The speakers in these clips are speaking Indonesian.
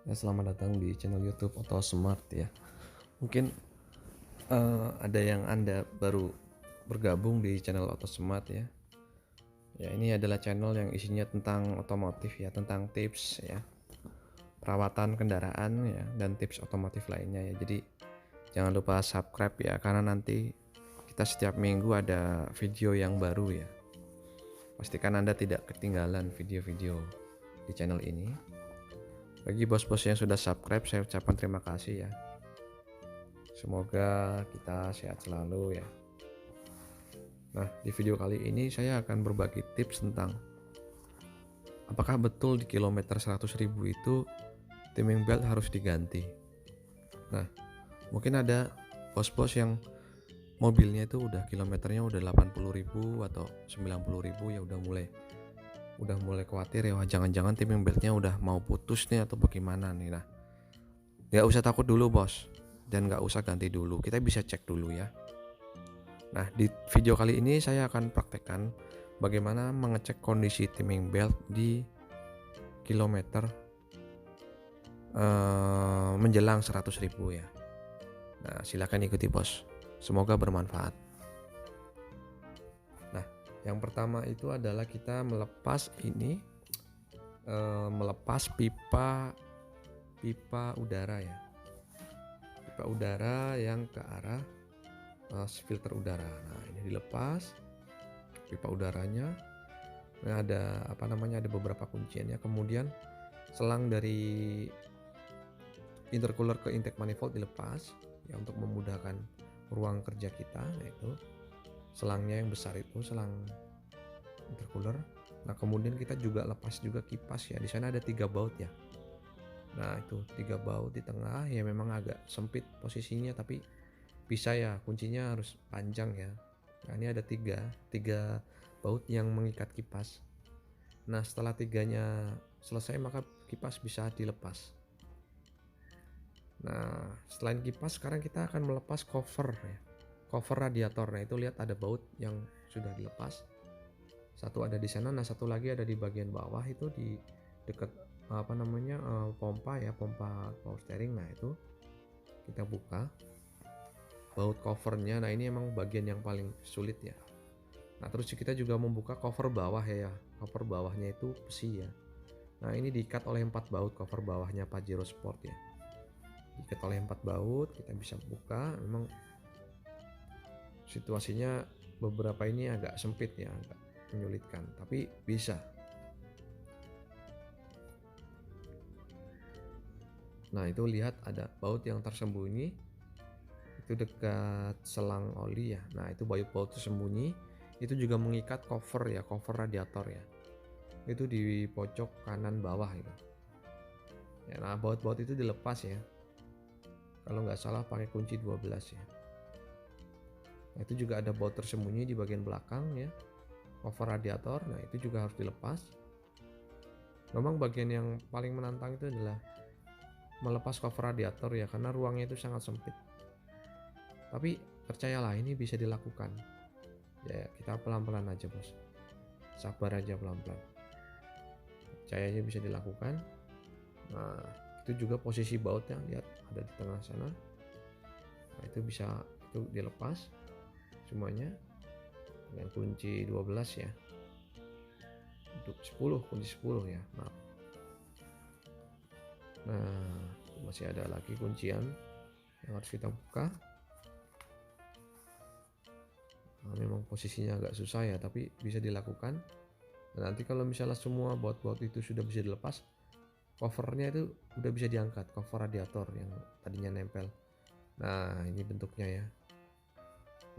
Ya, selamat datang di channel YouTube Auto Smart ya. Mungkin ada yang Anda baru bergabung di channel Auto Smart ya. Ya, ini adalah channel yang isinya tentang otomotif ya, tentang tips ya, perawatan kendaraan ya, dan tips otomotif lainnya ya. Jadi jangan lupa subscribe ya, karena nanti kita setiap minggu ada video yang baru ya. Pastikan Anda tidak ketinggalan video-video di channel ini. Bagi bos-bos yang sudah subscribe, saya ucapkan terima kasih ya. Semoga kita sehat selalu ya. Nah, di video kali ini saya akan berbagi tips tentang apakah betul di kilometer 100.000 itu timing belt harus diganti. Nah, mungkin ada bos-bos yang mobilnya itu udah kilometernya udah 80.000 atau 90.000 ya, udah mulai khawatir ya, jangan-jangan timing beltnya udah mau putus nih atau bagaimana nih. Nah, nggak usah takut dulu bos, dan nggak usah ganti dulu, kita bisa cek dulu ya. Nah, di video kali ini saya akan praktekkan bagaimana mengecek kondisi timing belt di kilometer menjelang 100.000 ya. Nah, silakan ikuti bos, semoga bermanfaat. Nah, yang pertama itu adalah kita melepas melepas pipa udara ya, pipa udara yang ke arah filter udara. Nah, ini dilepas pipa udaranya. Nah, ada beberapa kunciannya. Kemudian selang dari intercooler ke intake manifold dilepas ya, untuk memudahkan ruang kerja kita. Nah, itu selangnya yang besar itu selang intercooler. Nah, kemudian kita juga lepas juga kipas ya. Di sana ada 3 baut ya. Nah, itu 3 baut di tengah ya, memang agak sempit posisinya, tapi bisa ya, kuncinya harus panjang ya. Nah, ini ada 3 baut yang mengikat kipas. Nah, setelah 3-nya selesai maka kipas bisa dilepas. Nah, selain kipas, sekarang kita akan melepas cover ya, cover radiator. Nah, itu lihat ada baut yang sudah dilepas, satu ada di sana. Nah, satu lagi ada di bagian bawah itu, di dekat pompa ya, pompa power steering. Nah, itu kita buka baut covernya. Nah, ini emang bagian yang paling sulit ya. Nah, terus kita juga membuka cover bawah ya, cover bawahnya itu besi ya. Nah, ini diikat oleh 4 baut cover bawahnya Pajero Sport ya, diikat oleh 4 baut. Kita bisa buka. Memang situasinya beberapa ini agak sempit ya, agak menyulitkan, tapi bisa. Nah, itu lihat ada baut yang tersembunyi itu dekat selang oli ya. Nah, itu baut tersembunyi itu juga mengikat cover ya, cover radiator ya, itu di pojok kanan bawah itu ya. Nah, baut-baut itu dilepas ya, kalau nggak salah pakai kunci 12 ya. Nah, itu juga ada baut tersembunyi di bagian belakang ya, cover radiator. Nah, itu juga harus dilepas. Memang bagian yang paling menantang itu adalah melepas cover radiator ya, karena ruangnya itu sangat sempit. Tapi percayalah, ini bisa dilakukan ya, kita pelan-pelan aja bos, sabar aja, pelan-pelan, percaya aja bisa dilakukan. Nah, itu juga posisi bautnya lihat ada di tengah sana. Nah, itu bisa itu dilepas semuanya dengan kunci 12 ya, untuk 10, kunci 10 ya, maaf. Nah, masih ada lagi kuncian yang harus kita buka. Nah, memang posisinya agak susah ya, tapi bisa dilakukan. Nah, nanti kalau misalnya semua baut-baut itu sudah bisa dilepas, covernya itu udah bisa diangkat, cover radiator yang tadinya nempel. Nah, ini bentuknya ya,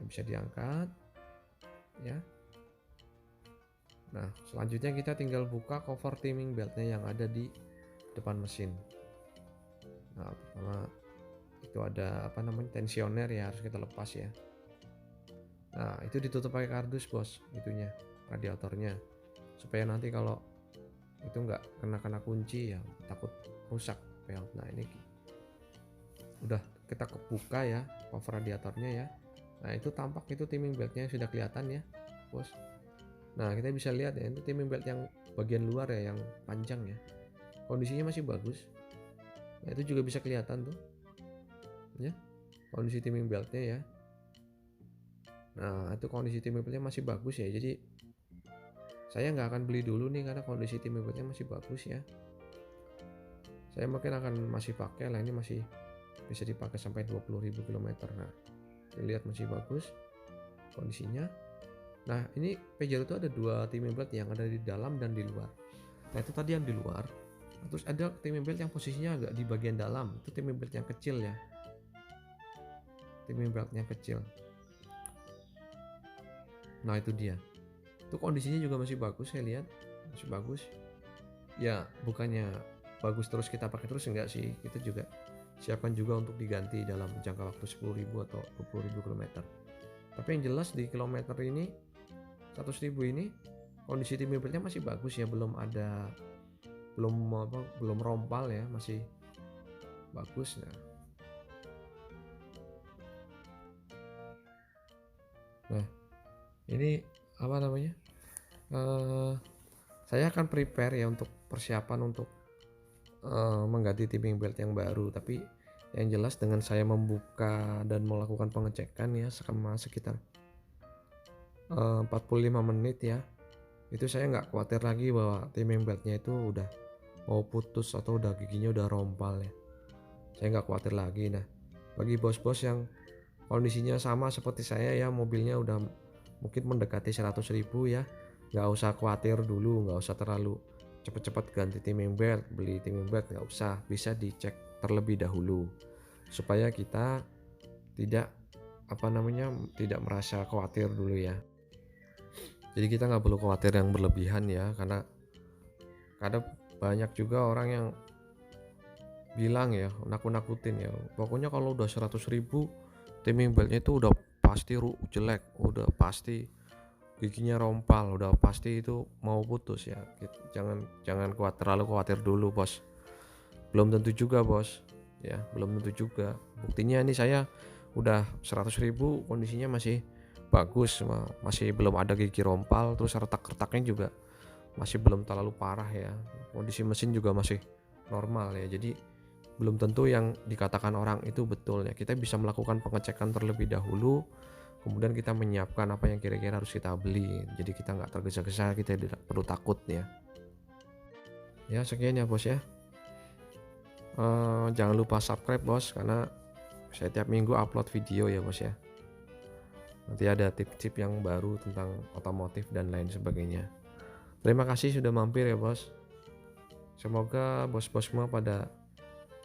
yang bisa diangkat ya. Nah, selanjutnya kita tinggal buka cover timing beltnya yang ada di depan mesin. Nah, pertama itu ada tensioner ya, harus kita lepas ya. Nah, itu ditutup pakai kardus bos, itunya, radiatornya, supaya nanti kalau itu nggak kena kunci ya, takut rusak belt. Nah, ini udah kita buka ya cover radiatornya ya. Nah, itu tampak itu timing beltnya sudah kelihatan ya bos. Nah, kita bisa lihat ya, itu timing belt yang bagian luar ya, yang panjang ya, kondisinya masih bagus. Nah, itu juga bisa kelihatan tuh ya, kondisi timing beltnya ya. Nah, itu kondisi timing beltnya masih bagus ya, jadi saya nggak akan beli dulu nih karena kondisi timing beltnya masih bagus ya. Saya mungkin akan masih pakai lah, ini masih bisa dipakai sampai 20.000 km. Nah, dilihat masih bagus kondisinya. Nah, ini Pajero itu ada dua timing belt yang ada di dalam dan di luar. Nah, itu tadi yang di luar. Terus ada timing belt yang posisinya agak di bagian dalam, itu timing belt yang kecil ya, timing beltnya kecil. Nah, itu dia, itu kondisinya juga masih bagus, saya lihat masih bagus ya. Bukannya bagus terus kita pakai terus, enggak sih, kita juga siapkan juga untuk diganti dalam jangka waktu 10.000 atau 20.000 km. Tapi yang jelas di kilometer ini 100.000 ini kondisi timing beltnya masih bagus ya, belum rompal ya, masih bagus. Nah, ini apa namanya, saya akan prepare ya untuk persiapan untuk mengganti timing belt yang baru. Tapi yang jelas dengan saya membuka dan melakukan pengecekan ya selama sekitar 45 menit ya, itu saya nggak khawatir lagi bahwa timing beltnya itu udah mau putus atau udah giginya udah rompal ya. Saya nggak khawatir lagi. Nah, bagi bos-bos yang kondisinya sama seperti saya ya, mobilnya udah mungkin mendekati 100.000 ya, nggak usah khawatir dulu, nggak usah terlalu cepat-cepat ganti timing belt, beli timing belt, nggak usah. Bisa dicek terlebih dahulu supaya kita tidak tidak merasa khawatir dulu ya. Jadi kita nggak perlu khawatir yang berlebihan ya, karena kadang banyak juga orang yang bilang ya, nakut-nakutin ya, pokoknya kalau udah 100.000 timing beltnya itu udah pasti jelek, udah pasti giginya rompal, udah pasti itu mau putus ya. Jangan terlalu khawatir dulu bos, belum tentu juga bos ya, belum tentu juga. Buktinya ini saya udah 100.000 kondisinya masih bagus, masih belum ada gigi rompal, terus retak-retaknya juga masih belum terlalu parah ya, kondisi mesin juga masih normal ya. Jadi belum tentu yang dikatakan orang itu betul ya, kita bisa melakukan pengecekan terlebih dahulu, kemudian kita menyiapkan apa yang kira-kira harus kita beli. Jadi kita nggak tergesa-gesa, kita tidak perlu takut ya. Ya sekian ya bos ya. Jangan lupa subscribe bos, karena saya tiap minggu upload video ya bos ya. Nanti ada tip-tip yang baru tentang otomotif dan lain sebagainya. Terima kasih sudah mampir ya bos. Semoga bos-bos semua pada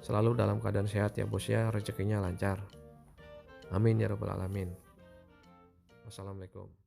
selalu dalam keadaan sehat ya bos ya, rezekinya lancar. Amin ya rabbal alamin. Wassalamualaikum.